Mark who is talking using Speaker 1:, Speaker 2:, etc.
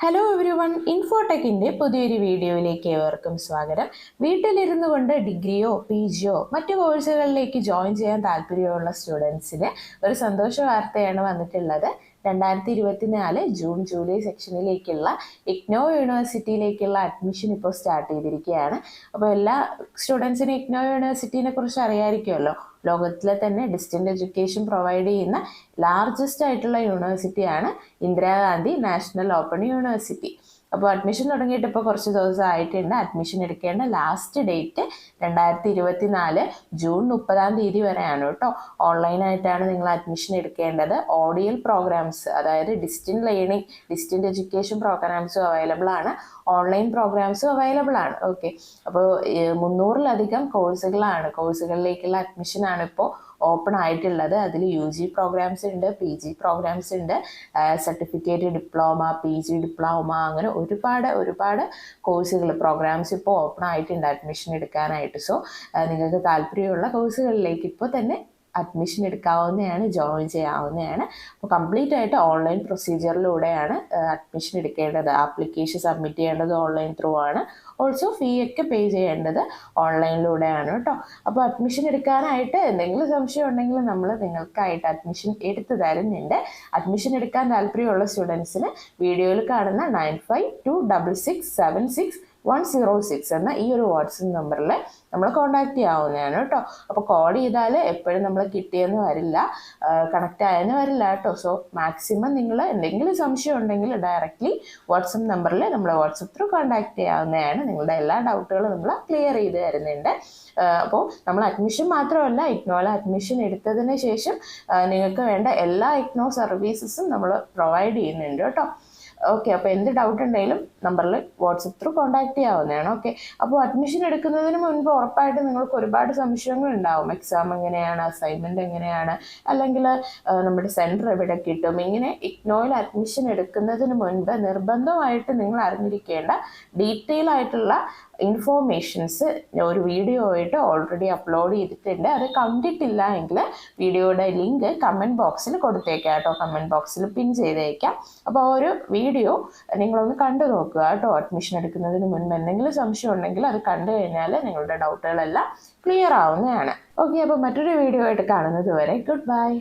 Speaker 1: Hello every one, ഇൻഫോടെക്കിൻ്റെ പുതിയൊരു വീഡിയോയിലേക്ക് ഏവർക്കും സ്വാഗതം. വീട്ടിലിരുന്നു കൊണ്ട് ഡിഗ്രിയോ PGയോ മറ്റു കോഴ്സുകളിലേക്ക് ജോയിൻ ചെയ്യാൻ താല്പര്യമുള്ള സ്റ്റുഡൻസിന് ഒരു സന്തോഷ വാർത്തയാണ് വന്നിട്ടുള്ളത്. 2024 ജൂൺ ജൂലൈ സെക്ഷനിലേക്കുള്ള ഇഗ്നോ യൂണിവേഴ്സിറ്റിയിലേക്കുള്ള അഡ്മിഷൻ ഇപ്പോൾ സ്റ്റാർട്ട് ചെയ്തിരിക്കുകയാണ്. അപ്പോൾ എല്ലാ സ്റ്റുഡൻസിനും ഇഗ്നോ യൂണിവേഴ്സിറ്റിനെ കുറിച്ച് അറിയാമായിരിക്കുമല്ലോ. ലോകത്തിലെ തന്നെ ഡിസ്റ്റൻ്റ് എഡ്യൂക്കേഷൻ പ്രൊവൈഡ് ചെയ്യുന്ന ലാർജസ്റ്റ് ആയിട്ടുള്ള യൂണിവേഴ്സിറ്റിയാണ് ഇന്ദിരാഗാന്ധി നാഷണൽ ഓപ്പൺ യൂണിവേഴ്സിറ്റി. അപ്പോൾ അഡ്മിഷൻ തുടങ്ങിയിട്ട് ഇപ്പോൾ കുറച്ച് ദിവസം ആയിട്ടുണ്ട്. അഡ്മിഷൻ എടുക്കേണ്ട ലാസ്റ്റ് ഡേറ്റ് 2024 ജൂൺ 30 വരെയാണ് കേട്ടോ. ഓൺലൈനായിട്ടാണ് നിങ്ങൾ അഡ്മിഷൻ എടുക്കേണ്ടത്. ഓഡിയൽ പ്രോഗ്രാംസ്, അതായത് ഡിസ്റ്റൻറ്റ് ലേണിംഗ്, ഡിസ്റ്റൻറ്റ് എഡ്യൂക്കേഷൻ പ്രോഗ്രാംസും അവൈലബിൾ ആണ്, ഓൺലൈൻ പ്രോഗ്രാംസും അവൈലബിൾ ആണ്. ഓക്കെ, അപ്പോൾ 300-ലധികം കോഴ്സുകളിലേക്കുള്ള അഡ്മിഷനാണ് ഇപ്പോൾ ഓപ്പൺ ആയിട്ടുള്ളത്. അതിൽ UG പ്രോഗ്രാംസ് ഉണ്ട്, PG പ്രോഗ്രാംസ് ഉണ്ട്, സർട്ടിഫിക്കറ്റ് ഡിപ്ലോമ, PG ഡിപ്ലോമ, അങ്ങനെ ഒരുപാട് പ്രോഗ്രാംസ് ഇപ്പോൾ ഓപ്പൺ ആയിട്ടുണ്ട് അഡ്മിഷൻ എടുക്കാനായിട്ട്. സോ നിങ്ങൾക്ക് താല്പര്യമുള്ള കോഴ്സുകളിലേക്ക് ഇപ്പോൾ തന്നെ അഡ്മിഷൻ എടുക്കാവുന്നതാണ്, ജോയിൻ ചെയ്യാവുന്നതാണ്. അപ്പോൾ കംപ്ലീറ്റ് ആയിട്ട് ഓൺലൈൻ പ്രൊസീജിയറിലൂടെയാണ് അഡ്മിഷൻ എടുക്കേണ്ടത്. ആപ്ലിക്കേഷൻ സബ്മിറ്റ് ചെയ്യേണ്ടത് ഓൺലൈൻ ത്രൂ ആണ്. ഓൾസോ ഫീ ഒക്കെ പേ ചെയ്യേണ്ടത് ഓൺലൈനിലൂടെയാണ് കേട്ടോ. അപ്പോൾ അഡ്മിഷൻ എടുക്കാനായിട്ട് എന്തെങ്കിലും സംശയം ഉണ്ടെങ്കിൽ നമ്മൾ നിങ്ങൾക്കായിട്ട് അഡ്മിഷൻ എടുത്തു തരുന്നുണ്ട്. അഡ്മിഷൻ എടുക്കാൻ താല്പര്യമുള്ള സ്റ്റുഡൻസിന് വീഡിയോയിൽ കാണുന്ന 9526767106 എന്ന ഈ ഒരു വാട്സപ്പ് നമ്പറിൽ നമ്മൾ കോൺടാക്ട് ചെയ്യാവുന്നതാണ് കേട്ടോ. അപ്പോൾ കോൾ ചെയ്താൽ എപ്പോഴും നമ്മൾ കിട്ടിയെന്ന് വരില്ല, കണക്റ്റ് ആയെന്ന് വരില്ല കേട്ടോ. സോ മാക്സിമം നിങ്ങൾ എന്തെങ്കിലും സംശയം ഉണ്ടെങ്കിൽ ഡയറക്റ്റ്ലി വാട്സപ്പ് നമ്പറിൽ നമ്മൾ വാട്സപ്പ് ത്രൂ കോൺടാക്ട് ചെയ്യാവുന്നതാണ്. നിങ്ങളുടെ എല്ലാ ഡൗട്ടുകളും നമ്മൾ ക്ലിയർ ചെയ്ത് തരുന്നുണ്ട്. അപ്പോൾ നമ്മൾ അഡ്മിഷൻ മാത്രമല്ല, ഇഗ്നോയിൽ അഡ്മിഷൻ എടുത്തതിന് ശേഷം നിങ്ങൾക്ക് വേണ്ട എല്ലാ ഇഗ്നോ സർവീസസും നമ്മൾ പ്രൊവൈഡ് ചെയ്യുന്നുണ്ട് കേട്ടോ. ഓക്കെ, അപ്പോൾ എന്ത് ഡൗട്ട് ഉണ്ടെങ്കിലും നമ്പറിൽ വാട്സപ്പ് ത്രൂ കോൺടാക്ട് ചെയ്യാവുന്നതാണ്. ഓക്കെ, അപ്പോൾ അഡ്മിഷൻ എടുക്കുന്നതിന് മുൻപ് ഉറപ്പായിട്ട് നിങ്ങൾക്ക് ഒരുപാട് സംശയങ്ങൾ ഉണ്ടാവും. എക്സാം എങ്ങനെയാണ്, അസൈൻമെൻറ്റ് എങ്ങനെയാണ്, അല്ലെങ്കിൽ നമ്മുടെ സെൻറ്റർ എവിടെ കിട്ടും. ഇങ്ങനെ ഇഗ്നോയിൽ അഡ്മിഷൻ എടുക്കുന്നതിന് മുൻപ് നിർബന്ധമായിട്ട് നിങ്ങൾ അറിഞ്ഞിരിക്കേണ്ട ഡീറ്റെയിൽ ആയിട്ടുള്ള ഇൻഫോർമേഷൻസ് ഒരു വീഡിയോ ആയിട്ട് ഓൾറെഡി അപ്ലോഡ് ചെയ്തിട്ടുണ്ട്. അത് കണ്ടിട്ടില്ല എങ്കിൽ വീഡിയോയുടെ ലിങ്ക് കമൻറ്റ് ബോക്സിൽ കൊടുത്തേക്കാം കേട്ടോ, കമൻറ്റ് ബോക്സിൽ പിൻ ചെയ്തേക്കാം. അപ്പോൾ ആ ഒരു വീഡിയോ നിങ്ങളൊന്ന് കണ്ടു നോക്കുക കേട്ടോ. അഡ്മിഷൻ എടുക്കുന്നതിന് മുൻപ് എന്തെങ്കിലും സംശയം ഉണ്ടെങ്കിൽ അത് കണ്ടു കഴിഞ്ഞാൽ നിങ്ങളുടെ ഡൗട്ടുകളെല്ലാം ക്ലിയർ ആവുന്നതാണ്. ഓക്കെ, അപ്പോൾ മറ്റൊരു വീഡിയോ ആയിട്ട് കാണുന്നത് വരെ ഗുഡ് ബൈ.